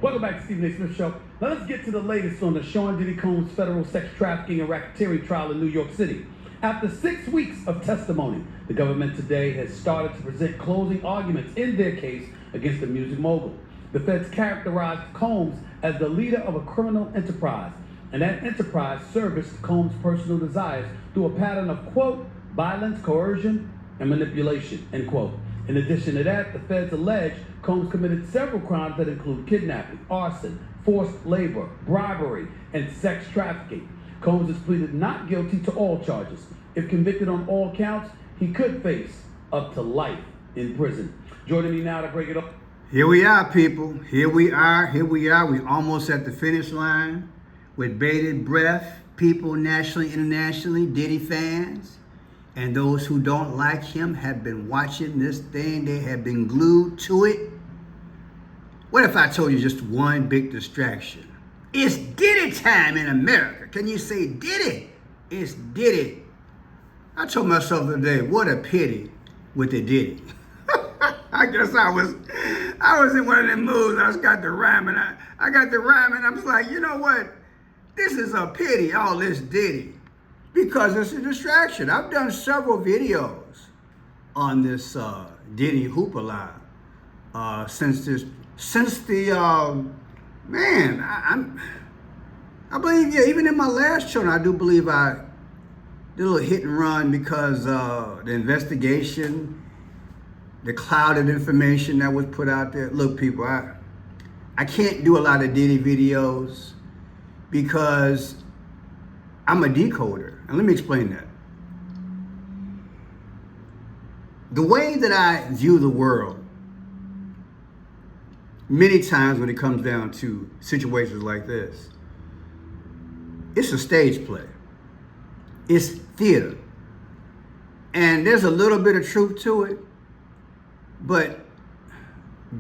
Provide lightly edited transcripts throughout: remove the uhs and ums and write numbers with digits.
Welcome back to Stephen A. Smith Show. Now let's get to the latest on the Sean Diddy Combs federal sex trafficking and racketeering trial in New York City. After 6 weeks of testimony, the government today has started to present closing arguments in their case against the music mogul. The feds characterized Combs as the leader of a criminal enterprise, and that enterprise serviced Combs' personal desires through a pattern of, quote, violence, coercion, and manipulation, end quote. In addition to that, the feds allege Combs committed several crimes that include kidnapping, arson, forced labor, bribery, and sex trafficking. Combs has pleaded not guilty to all charges. If convicted on all counts, he could face up to life in prison. Joining me now to break it up. Here we are, people. Here we are. We're almost at the finish line with bated breath, people nationally, internationally, Diddy fans. And those who don't like him have been watching this thing. They have been glued to it. What if I told you just one big distraction? It's Diddy time in America. Can you say Diddy? It's Diddy. I told myself the other day, what a pity with the Diddy. I guess I was in one of them moods. I got the rhyme and I was like, you know what? This is a pity, all this Diddy. Because it's a distraction. I've done several videos on this Diddy hoopla since the I believe, yeah, even in my last channel, I do believe I did a little hit and run because the investigation, the cloud of information that was put out there. Look, people, I can't do a lot of Diddy videos because I'm a decoder. And let me explain that. The way that I view the world, many times when it comes down to situations like this, it's a stage play. It's theater. And there's a little bit of truth to it, but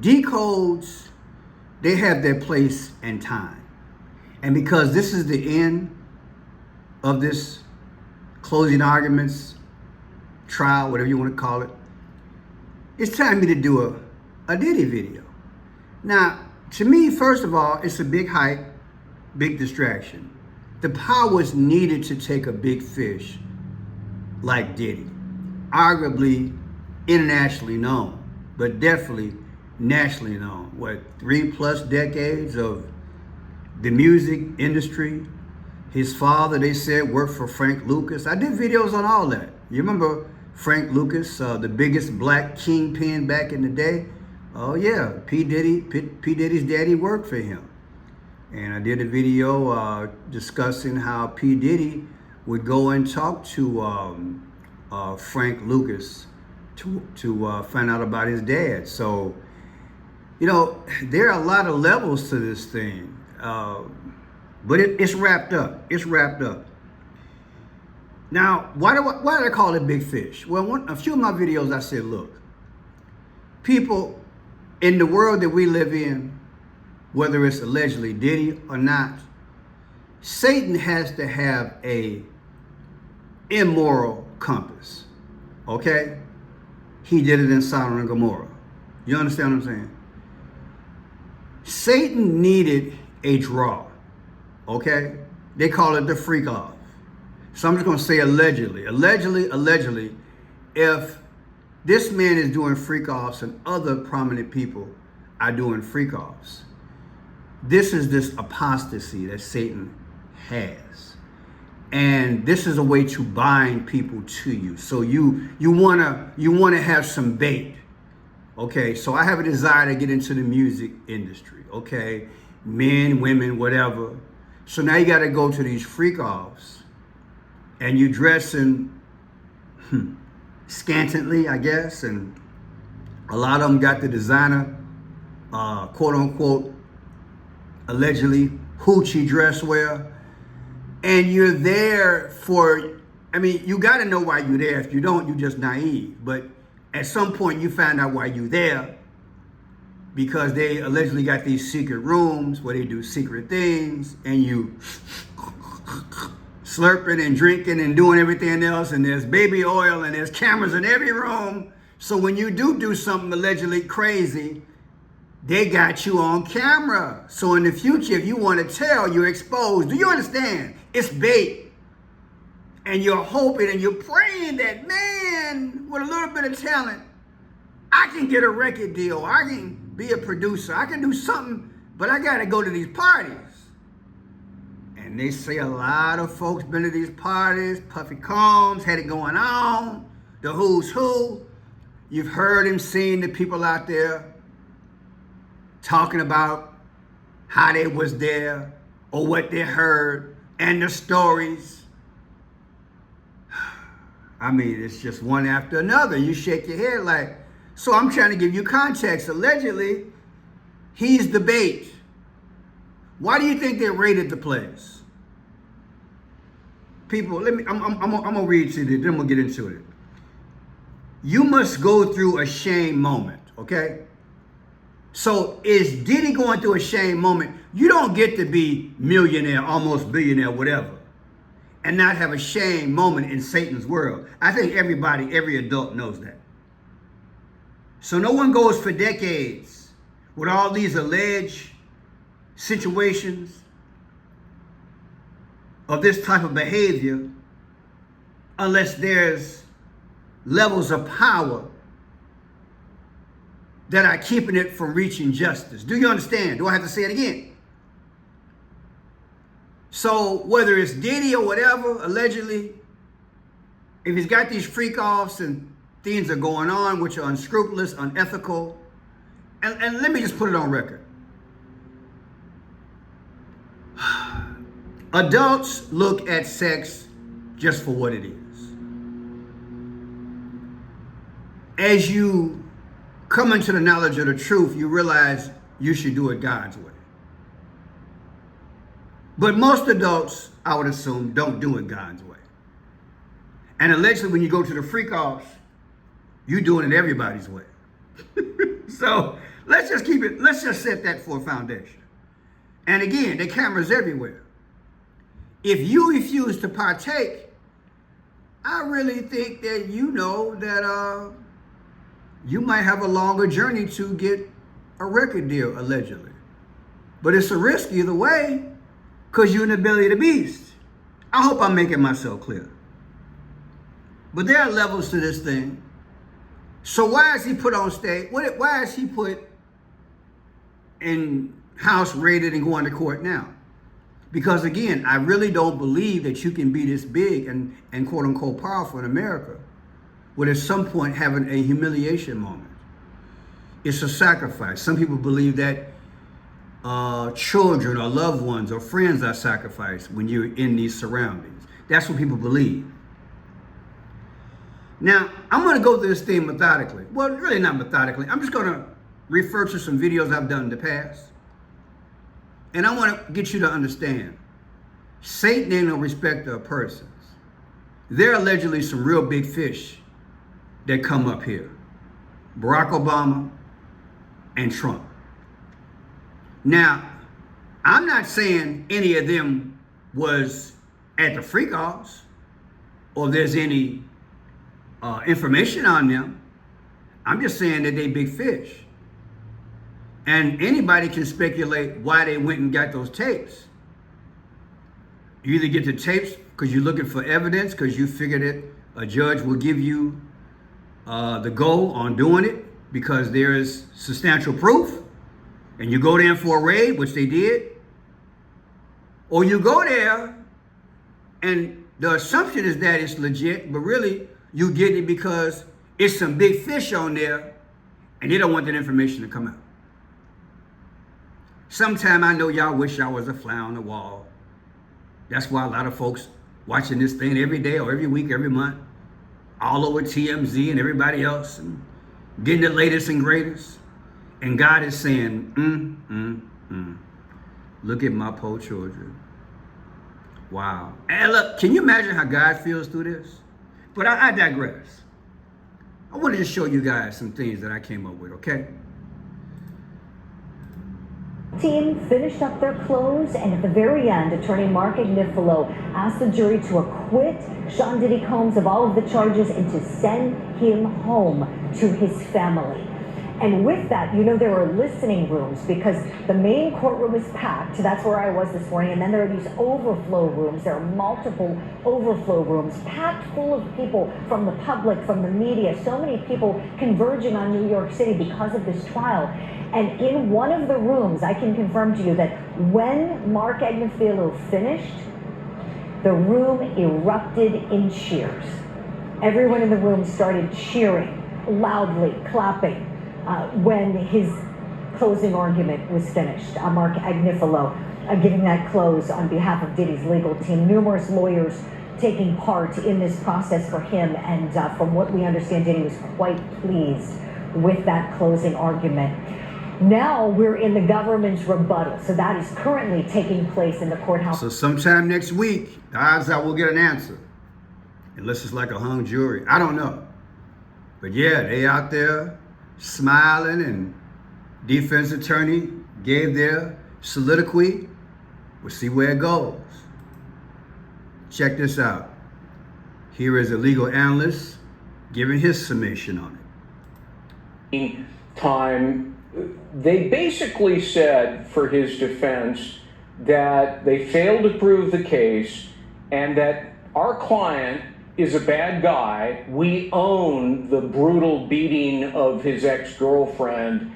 decodes, they have their place and time. And because this is the end of this closing arguments, trial, whatever you want to call it, it's time for me to do a Diddy video. Now, to me, first of all, it's a big hype, big distraction. The power is needed to take a big fish like Diddy, arguably internationally known, but definitely nationally known. 3+ decades of the music industry. His father, they said, worked for Frank Lucas. I did videos on all that. You remember Frank Lucas, the biggest black kingpin back in the day? Oh yeah, P. Diddy's daddy worked for him. And I did a video discussing how P. Diddy would go and talk to Frank Lucas to find out about his dad. So, you know, there are a lot of levels to this thing. But it's wrapped up. It's wrapped up. Now, why do I call it big fish? Well, a few of my videos I said, look, people in the world that we live in, whether it's allegedly Diddy or not, Satan has to have a immoral compass. Okay? He did it in Sodom and Gomorrah. You understand what I'm saying? Satan needed a draw. Okay? They call it the freak off. So I'm just going to say allegedly. Allegedly, if this man is doing freak offs and other prominent people are doing freak offs, this is this apostasy that Satan has. And this is a way to bind people to you. So you wanna have some bait. Okay, so I have a desire to get into the music industry. Okay, men, women, whatever. So now you got to go to these freak offs, and you dress in scantily, I guess, and a lot of them got the designer, quote unquote, allegedly hoochie dress wear, and you're there for. I mean, you got to know why you're there. If you don't, you're just naive. But at some point, you find out why you're there. Because they allegedly got these secret rooms where they do secret things, and you slurping and drinking and doing everything else, and there's baby oil and there's cameras in every room. So when you do something allegedly crazy, they got you on camera. So in the future, if you want to tell, you're exposed. Do you understand? It's bait. And you're hoping and you're praying that, man, with a little bit of talent, I can get a record deal. I can be a producer. I can do something, but I got to go to these parties. And they say a lot of folks been to these parties. Puffy Combs had it going on. The who's who. You've heard him seeing the people out there talking about how they was there or what they heard and the stories. I mean, it's just one after another. You shake your head like, so I'm trying to give you context. Allegedly, he's the bait. Why do you think they raided the place? People, I'm gonna read to you, then I'm gonna get into it. You must go through a shame moment, okay? So is Diddy going through a shame moment? You don't get to be millionaire, almost billionaire, whatever, and not have a shame moment in Satan's world. I think everybody, every adult knows that. So no one goes for decades with all these alleged situations of this type of behavior unless there's levels of power that are keeping it from reaching justice. Do you understand? Do I have to say it again? So whether it's Diddy or whatever, allegedly, if he's got these freak offs and things are going on which are unscrupulous, unethical, and let me just put it on record. Adults look at sex just for what it is. As you come into the knowledge of the truth, you realize you should do it God's way. But most adults, I would assume, don't do it God's way. And allegedly, when you go to the freak-offs, you're doing it everybody's way. So let's just keep it, let's just set that for a foundation. And again, the camera's everywhere. If you refuse to partake, I really think that you know that you might have a longer journey to get a record deal, allegedly. But it's a risk either way, because you're in the belly of the beast. I hope I'm making myself clear. But there are levels to this thing. So why is he put on stage? Why is he put in house raided and going to court now? Because again, I really don't believe that you can be this big and quote unquote powerful in America with at some point having a humiliation moment. It's a sacrifice. Some people believe that children or loved ones or friends are sacrificed when you're in these surroundings. That's what people believe. Now, I'm going to go through this thing methodically. Well, really not methodically. I'm just going to refer to some videos I've done in the past. And I want to get you to understand, Satan ain't no respecter of persons. There are allegedly some real big fish that come up here. Barack Obama and Trump. Now, I'm not saying any of them was at the freak-offs or there's any information on them. I'm just saying that they big fish. And anybody can speculate why they went and got those tapes. You either get the tapes because you're looking for evidence, because you figured that a judge will give you the go on doing it because there is substantial proof, and you go there for a raid, which they did. Or you go there and the assumption is that it's legit, but really you get it because it's some big fish on there and they don't want that information to come out. Sometime I know y'all wish y'all was a fly on the wall. That's why a lot of folks watching this thing every day or every week, every month, all over TMZ and everybody else, and getting the latest and greatest. And God is saying, look at my poor children. Wow. And look, can you imagine how God feels through this? But I digress. I wanted to show you guys some things that I came up with, okay? Team finished up their close, and at the very end, attorney Mark Agnifilo asked the jury to acquit Sean Diddy Combs of all of the charges and to send him home to his family. And with that, there are listening rooms because the main courtroom is packed. That's where I was this morning. And then there are these overflow rooms. There are multiple overflow rooms packed full of people from the public, from the media, so many people converging on New York City because of this trial. And in one of the rooms, I can confirm to you that when Mark Agnifilo finished, the room erupted in cheers. Everyone in the room started cheering loudly, clapping when his closing argument was finished. Mark Agnifilo giving that close on behalf of Diddy's legal team. Numerous lawyers taking part in this process for him, and from what we understand, Diddy was quite pleased with that closing argument. Now we're in the government's rebuttal, so that is currently taking place in the courthouse. So sometime next week, the odds are we'll get an answer. Unless it's like a hung jury. I don't know. But yeah, they out there smiling, and defense attorney gave their soliloquy. We'll see where it goes. Check this out. Here is a legal analyst giving his summation on it. Time, they basically said for his defense that they failed to prove the case and that our client is a bad guy. We own the brutal beating of his ex-girlfriend,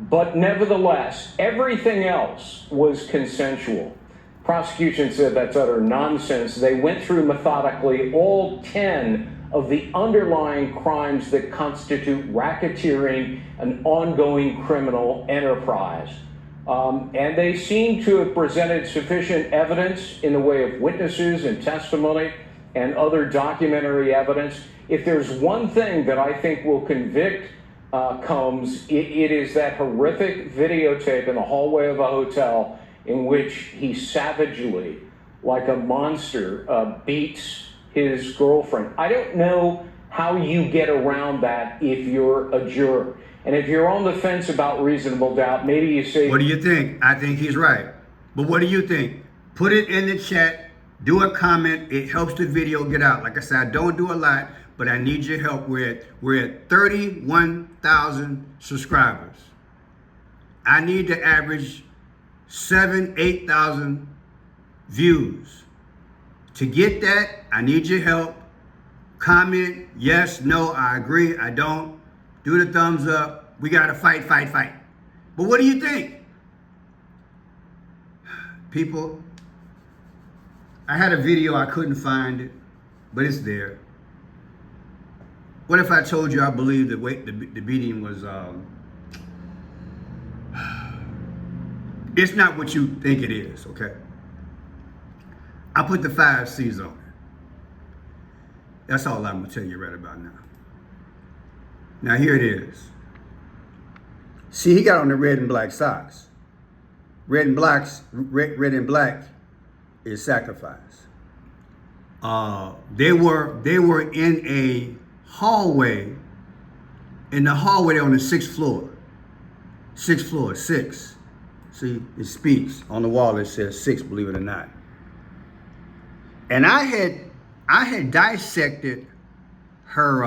but nevertheless, everything else was consensual. Prosecution said that's utter nonsense. They went through methodically all 10 of the underlying crimes that constitute racketeering, an ongoing criminal enterprise. And they seem to have presented sufficient evidence in the way of witnesses and testimony and other documentary evidence. If there's one thing that I think will convict Combs, it is that horrific videotape in the hallway of a hotel in which he savagely, like a monster, beats his girlfriend. I don't know how you get around that if you're a juror. And if you're on the fence about reasonable doubt, maybe you say... What do you think? I think he's right. But what do you think? Put it in the chat. Do a comment. It helps the video get out. Like I said, I don't do a lot, but I need your help. We're at 31,000 subscribers. I need to average 8,000 views. To get that, I need your help. Comment, yes, no, I agree, I don't. Do the thumbs up. We gotta fight. But what do you think? People, I had a video, I couldn't find it, but it's there. What if I told you I believe the beating was, it's not what you think it is, okay? I put the 5 C's on it. That's all I'm gonna tell you right about now. Now here it is. See, he got on the red and black socks. Red and black is sacrifice. They were in a hallway. In the hallway on the 6th floor. 6. See, it speaks on the wall. It says 6. Believe it or not. And I had dissected her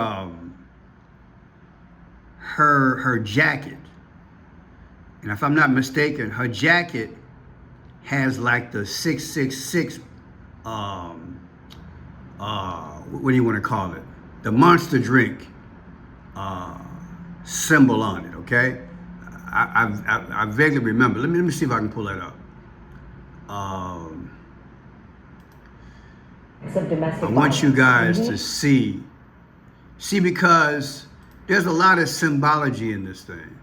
jacket, and if I'm not mistaken, her jacket has like the 666 what do you want to call it? The Monster drink symbol on it. Okay, I vaguely remember. Let me see if I can pull that up. I want you guys to see because there's a lot of symbology in this thing.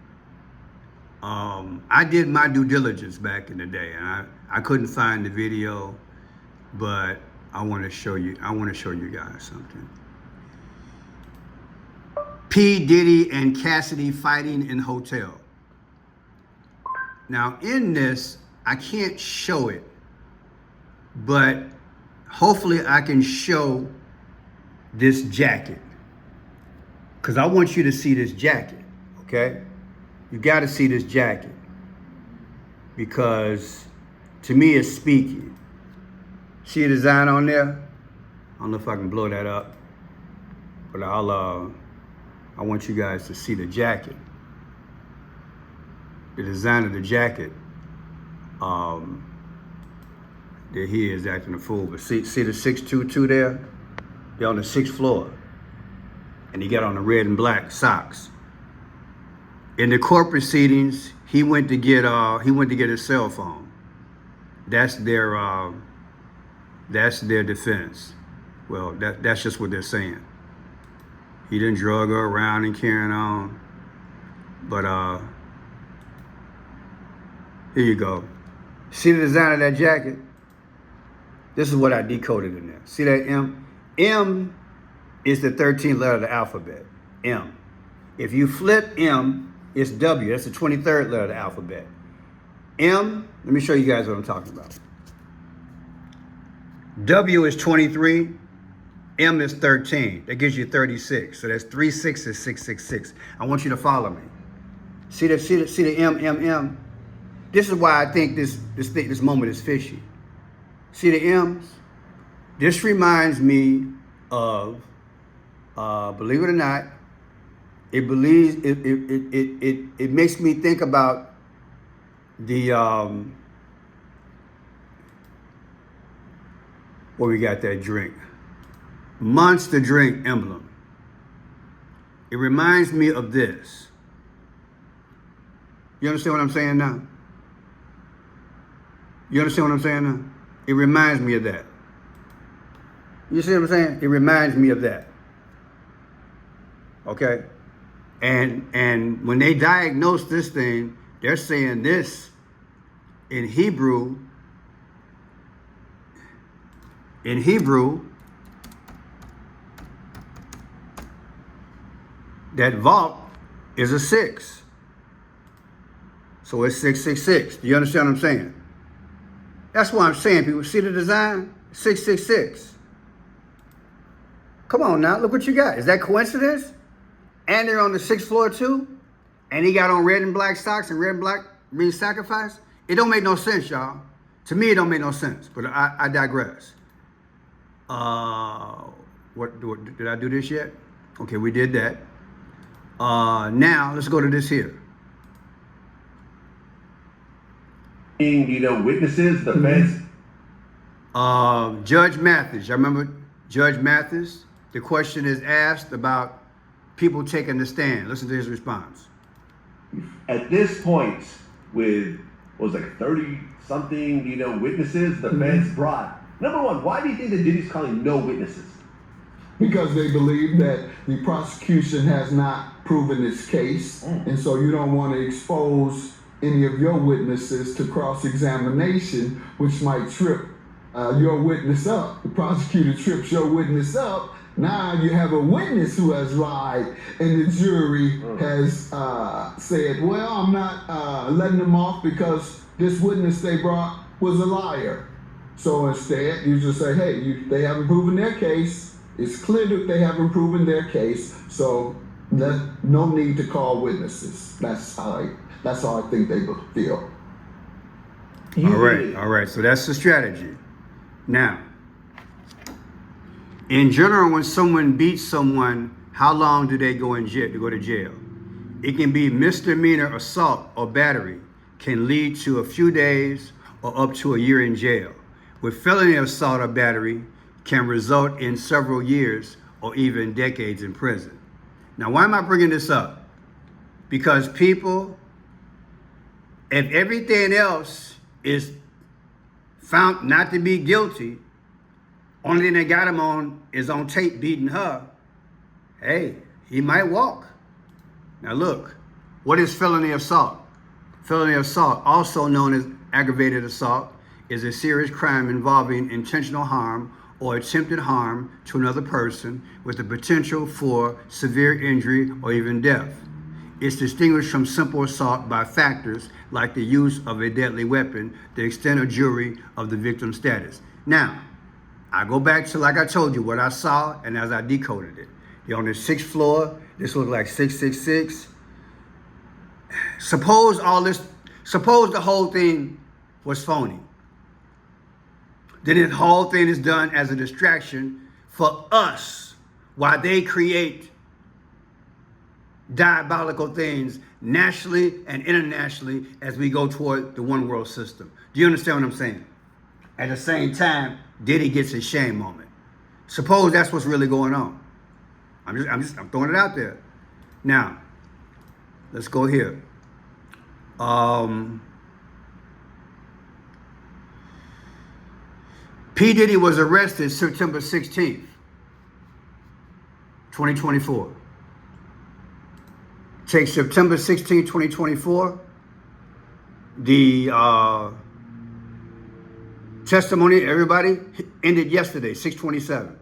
I did my due diligence back in the day, and I couldn't find the video, but I want to show you guys something. P.Diddy and Cassidy fighting in hotel. Now in this, I can't show it, but hopefully I can show this jacket, because I want you to see this jacket, okay? You got to see this jacket, because to me it's speaking. See a design on there? I don't know if I can blow that up, but I want you guys to see the jacket. the design of the jacket, there he is acting a fool. But see the 622 there? They're on the 6th floor. And he got on the red and black socks. In the court proceedings, he went to get his cell phone. That's their defense. Well, that's just what they're saying. He didn't drug her around and carrying on. But here you go. See the design of that jacket? This is what I decoded in there. See that M? M is the 13th letter of the alphabet. M. If you flip M, it's W. That's the 23rd letter of the alphabet. M, let me show you guys what I'm talking about. W is 23. M is 13. That gives you 36. So that's 3 6s, 666. I want you to follow me. See the M, M, M? This is why I think this moment is fishy. See the M's? This reminds me of, believe it or not, it makes me think about the where we got that drink. Monster drink emblem. It reminds me of this. You understand what I'm saying now? You understand what I'm saying now? It reminds me of that. You see what I'm saying? It reminds me of that. Okay? And when they diagnose this thing, they're saying this in Hebrew. In Hebrew, that vault is a 6. So it's 666. Do you understand what I'm saying? That's why I'm saying, people, see the design? 666. Come on now, look what you got. Is that coincidence? And they're on the 6th floor too? And he got on red and black socks, and red and black means sacrifice? It don't make no sense, y'all. To me, it don't make no sense, but I digress. What did I do this yet? Okay, we did that. Now, let's go to this here. Witnesses, the feds. Judge Mathis, I remember Judge Mathis. The question is asked about people taking the stand. Listen to his response. At this point, with what was like 30-something, witnesses, the feds brought. Number one, why do you think that Diddy's calling no witnesses? Because they believe that the prosecution has not proven its case, and so you don't want to expose any of your witnesses to cross-examination, which might trip your witness up. The prosecutor trips your witness up. Now you have a witness who has lied, and the jury has said, well, I'm not letting them off because this witness they brought was a liar. So instead, you just say, hey, they haven't proven their case. It's clear that they haven't proven their case, so no need to call witnesses. That's how I think they feel. All right. So that's the strategy. Now, in general, when someone beats someone, how long do they go in jail? To go to jail? It can be misdemeanor assault or battery, can lead to a few days or up to a year in jail. With felony assault or battery, can result in several years or even decades in prison. Now, why am I bringing this up? Because people, if everything else is found not to be guilty, only thing they got him on is on tape beating her, hey, he might walk. Now look, what is felony assault? Felony assault, also known as aggravated assault, is a serious crime involving intentional harm or attempted harm to another person with the potential for severe injury or even death. It's distinguished from simple assault by factors like the use of a deadly weapon, the extent or jury of the victim's status. Now, I go back to, like I told you, what I saw and as I decoded it. They're on the 6th floor. This looks like 666. Suppose the whole thing was phony. Then the whole thing is done as a distraction for us while they create diabolical things nationally and internationally as we go toward the one world system. Do you understand what I'm saying? At the same time, Diddy gets his shame moment. Suppose that's what's really going on. I'm throwing it out there. Now, let's go here. P. Diddy was arrested September 16th, 2024. Take September 16, 2024. The testimony, everybody, ended yesterday, 6/27.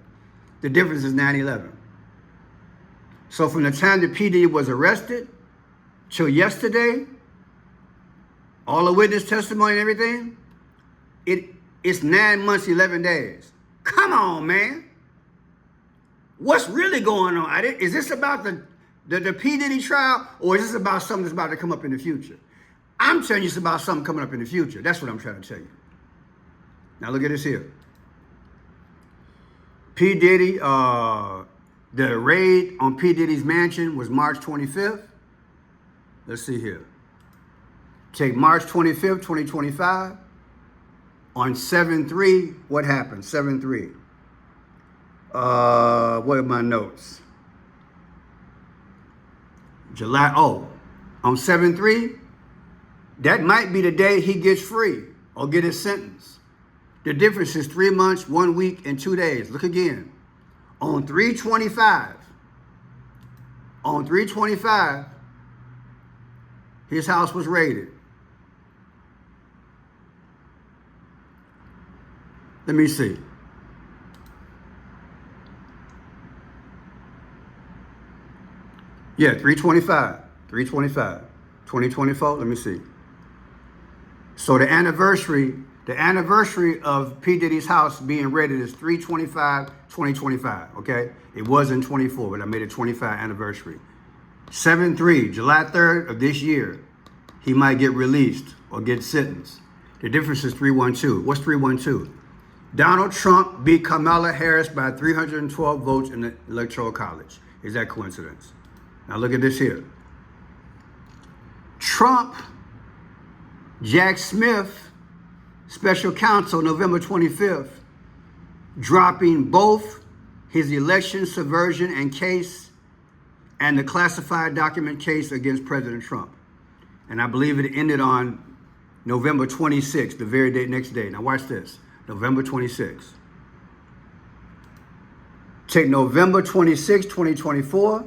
The difference is 9/11. So from the time that P. Diddy was arrested till yesterday, all the witness testimony and everything, it's 9 months, 11 days. Come on, man. What's really going on? Is this about the P. Diddy trial, or is this about something that's about to come up in the future? I'm telling you it's about something coming up in the future. That's what I'm trying to tell you. Now look at this here. P. Diddy, the raid on P. Diddy's mansion was March 25th. Let's see here. Take March 25th, 2025. On 7/3, what happened? 7/3. What are my notes? On 7/3, that might be the day he gets free or get his sentence. The difference is 3 months, 1 week, and 2 days. Look again. On 3/25, his house was raided. Let me see. Yeah, 3/25, 2024, let me see. So the anniversary of P. Diddy's house being raided is 3/25/2025, okay? It was in 24, but I made it 25 anniversary. 7/3, July 3rd of this year, he might get released or get sentenced. The difference is 3/12. What's 3/12? Donald Trump beat Kamala Harris by 312 votes in the Electoral College. Is that coincidence? Now look at this here. Trump, Jack Smith, special counsel, November 25th, dropping both his election subversion and case and the classified document case against President Trump. And I believe it ended on November 26th, the very next day. Now watch this. November 26th. Take November 26, 2024,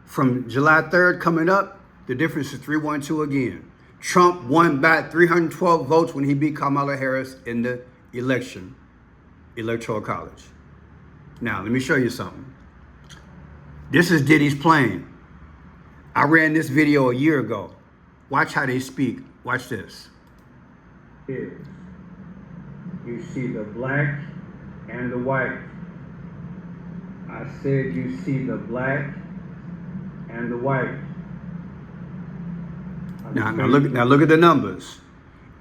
from July 3rd coming up, the difference is 3/12 again. Trump won by 312 votes when he beat Kamala Harris in the Electoral College. Now, let me show you something. This is Diddy's plane. I ran this video a year ago. Watch how they speak. Watch this. You see the black and the white. I said you see the black and the white. Now look at the numbers.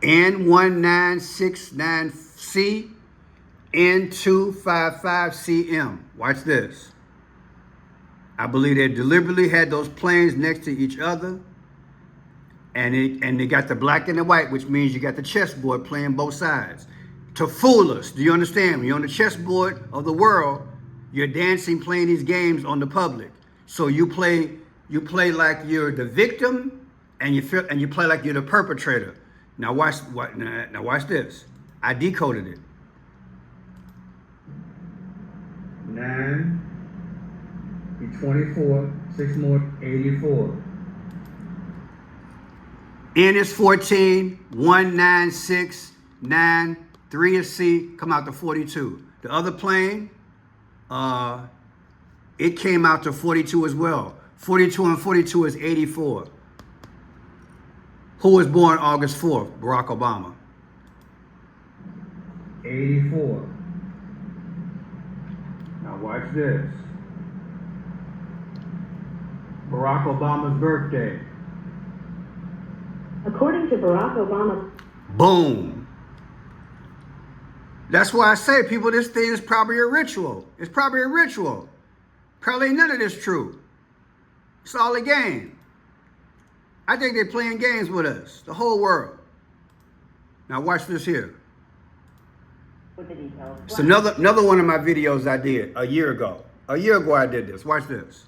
N1969C, N255CM. Watch this. I believe they deliberately had those planes next to each other. And they got the black and the white, which means you got the chessboard playing both sides. To fool us. Do you understand? When you're on the chessboard of the world, you're dancing, playing these games on the public. So you play like you're the victim, and you play like you're the perpetrator. Now watch this. I decoded it. 9, 24, 6 more, 84. N is 14, 196, 3 is C, come out to 42. The other plane, it came out to 42 as well. 42 and 42 is 84. Who was born August 4th? Barack Obama. 84. Now watch this. Barack Obama's birthday. According to Barack Obama. Boom. That's why I say, people, this thing is probably a ritual. It's probably a ritual. Probably none of this true. It's all a game. I think they're playing games with us, the whole world. Now watch this here. With the details. It's another one of my videos I did a year ago. A year ago I did this. Watch this.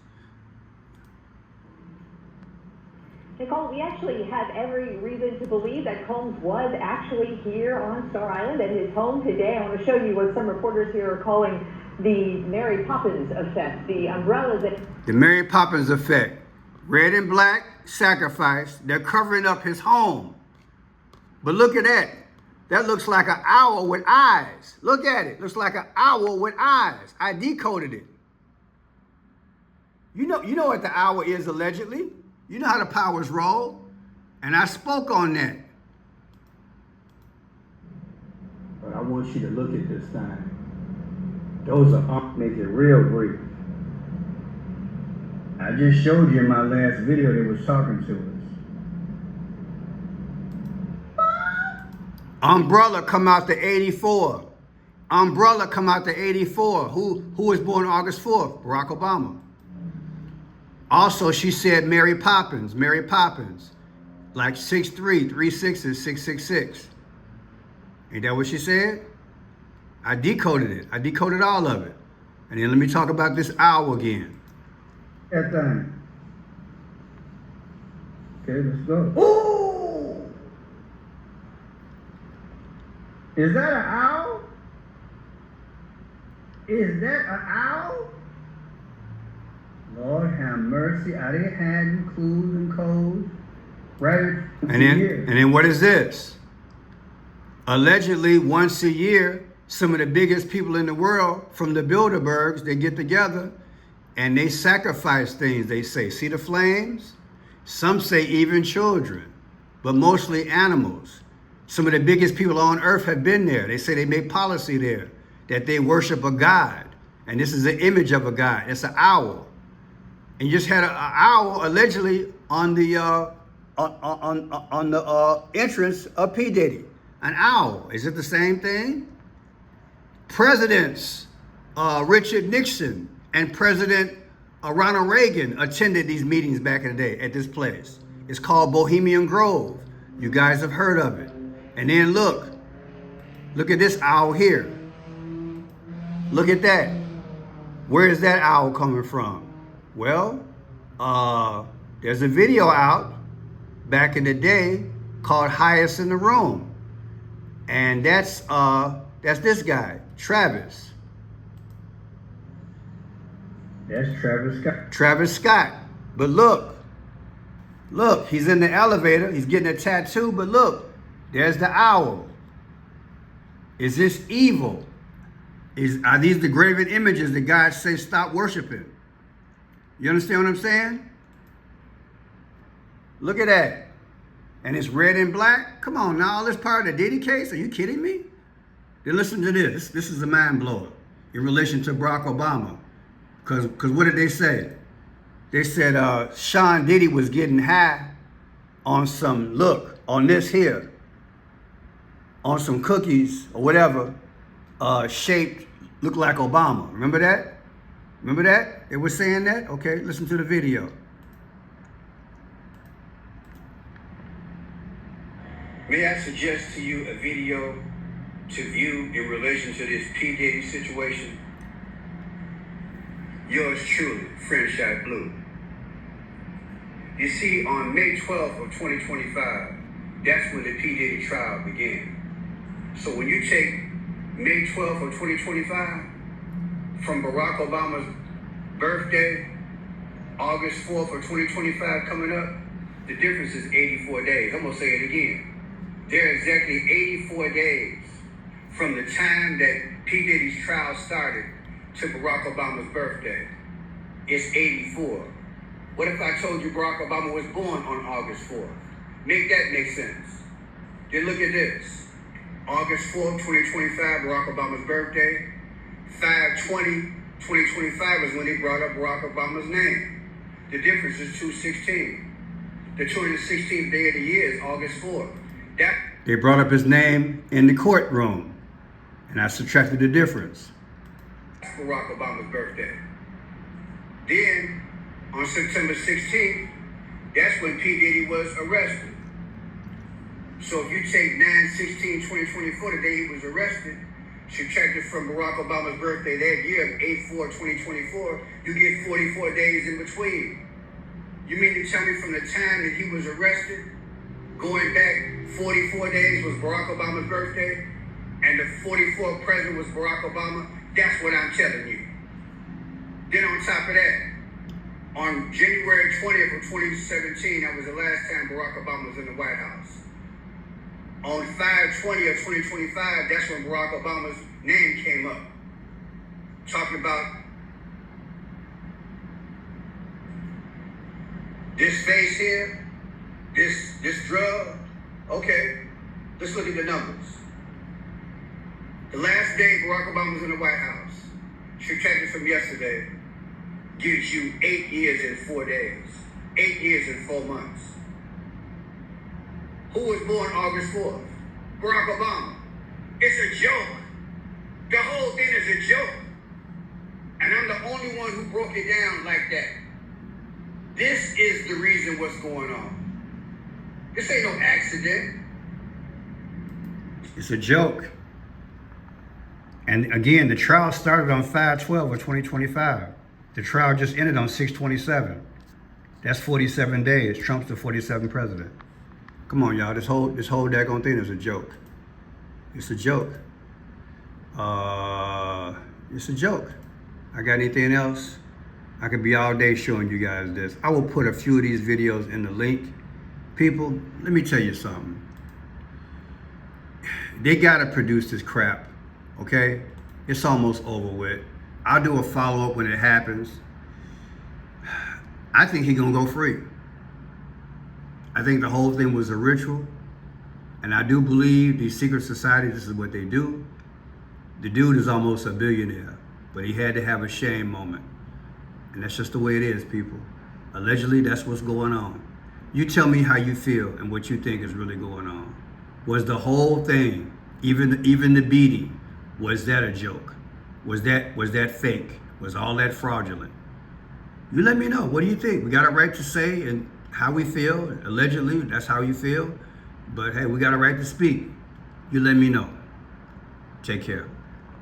Nicole, we actually have every reason to believe that Combs was actually here on Star Island at his home today. I want to show you what some reporters here are calling the Mary Poppins effect, the umbrellas that... The Mary Poppins effect. Red and black, sacrifice. They're covering up his home. But look at that. That looks like an owl with eyes. Look at it. Looks like an owl with eyes. I decoded it. You know what the owl is allegedly. You know how the powers roll. And I spoke on that. But I want you to look at this thing. Those are make it real brief. I just showed you in my last video they was talking to us. Umbrella come out to 84. Umbrella come out to 84. Who was born August 4th? Barack Obama. Also, she said Mary Poppins. Mary Poppins. Like 6'3", 3 6s, 666. Ain't that what she said? I decoded it. I decoded all of it. And then let me talk about this owl again. That thing. Okay, let's go. Ooh! Is that an owl? Is that an owl? Lord have mercy. Are they hiding clues and codes? Right? And then what is this? Allegedly, once a year, some of the biggest people in the world from the Bilderbergs, they get together and they sacrifice things, they say. See the flames? Some say even children, but mostly animals. Some of the biggest people on earth have been there. They say they make policy there, that they worship a god. And this is an image of a god. It's an owl. And you just had an owl allegedly on the entrance of P.Diddy. An owl. Is it the same thing? Presidents, Richard Nixon and President Ronald Reagan attended these meetings back in the day at this place. It's called Bohemian Grove. You guys have heard of it. And then look at this owl here. Look at that. Where is that owl coming from? Well, there's a video out back in the day called Highest in the Room. And that's this guy, Travis. That's Travis Scott. Travis Scott. But look, he's in the elevator. He's getting a tattoo, but look, there's the owl. Is this evil? Are these the graven images that God says stop worshiping? You understand what I'm saying? Look at that. And it's red and black. Come on now, all this part of the Diddy case? Are you kidding me? Then listen to this. This is a mind blower in relation to Barack Obama. Because what did they say? They said Sean Diddy was getting high on some, on this here, on some cookies or whatever, shaped, looked like Obama. Remember that? Remember that? They were saying that? Okay, listen to the video. May I suggest to you a video to view in relation to this P.Diddy situation? Yours truly, Friendship Blue. You see, on May 12th of 2025, that's when the P.Diddy trial began. So when you take May 12th of 2025, from Barack Obama's birthday, August 4th of 2025 coming up, the difference is 84 days. I'm gonna say it again. There are exactly 84 days from the time that P. Diddy's trial started to Barack Obama's birthday. It's 84. What if I told you Barack Obama was born on August 4th? Make that make sense. Then look at this. August 4th, 2025, Barack Obama's birthday. 5/20/2025 is when they brought up Barack Obama's name. The difference is 2/16. The 216th day of the year is August 4th. They brought up his name in the courtroom, and I subtracted the difference. That's Barack Obama's birthday. Then On September 16th, that's when P. Diddy was arrested. So if you take 9/16/2024, the day he was arrested, subtract it from Barack Obama's birthday that year, 8/4/2024, you get 44 days in between. You mean to tell me from the time that he was arrested, going back 44 days was Barack Obama's birthday, and the 44th president was Barack Obama? That's what I'm telling you. Then on top of that, on January 20th of 2017, that was the last time Barack Obama was in the White House. On 5/20 of 2025, that's when Barack Obama's name came up. Talking about this face here, this drug. Okay, let's look at the numbers. The last day Barack Obama was in the White House, subtracted from yesterday, gives you 8 years and 4 days. 8 years and 4 months. Who was born August 4th? Barack Obama. It's a joke. The whole thing is a joke. And I'm the only one who broke it down like that. This is the reason what's going on. This ain't no accident. It's a joke. And again, the trial started on 5/12 of 2025. The trial just ended on 6/27. That's 47 days. Trump's the 47th president. Come on, y'all. This whole daggone thing is a joke. It's a joke. It's a joke. I got anything else? I could be all day showing you guys this. I will put a few of these videos in the link. People, let me tell you something. They gotta produce this crap, okay? It's almost over with. I'll do a follow-up when it happens. I think he's gonna go free. I think the whole thing was a ritual. And I do believe these secret societies, this is what they do. The dude is almost a billionaire, but he had to have a shame moment. And that's just the way it is, people. Allegedly, that's what's going on. You tell me how you feel and what you think is really going on. Was the whole thing, even the beating, was that a joke? Was that fake? Was all that fraudulent? You let me know. What do you think? We got a right to say and how we feel. Allegedly, that's how you feel. But hey, we got a right to speak. You let me know. Take care.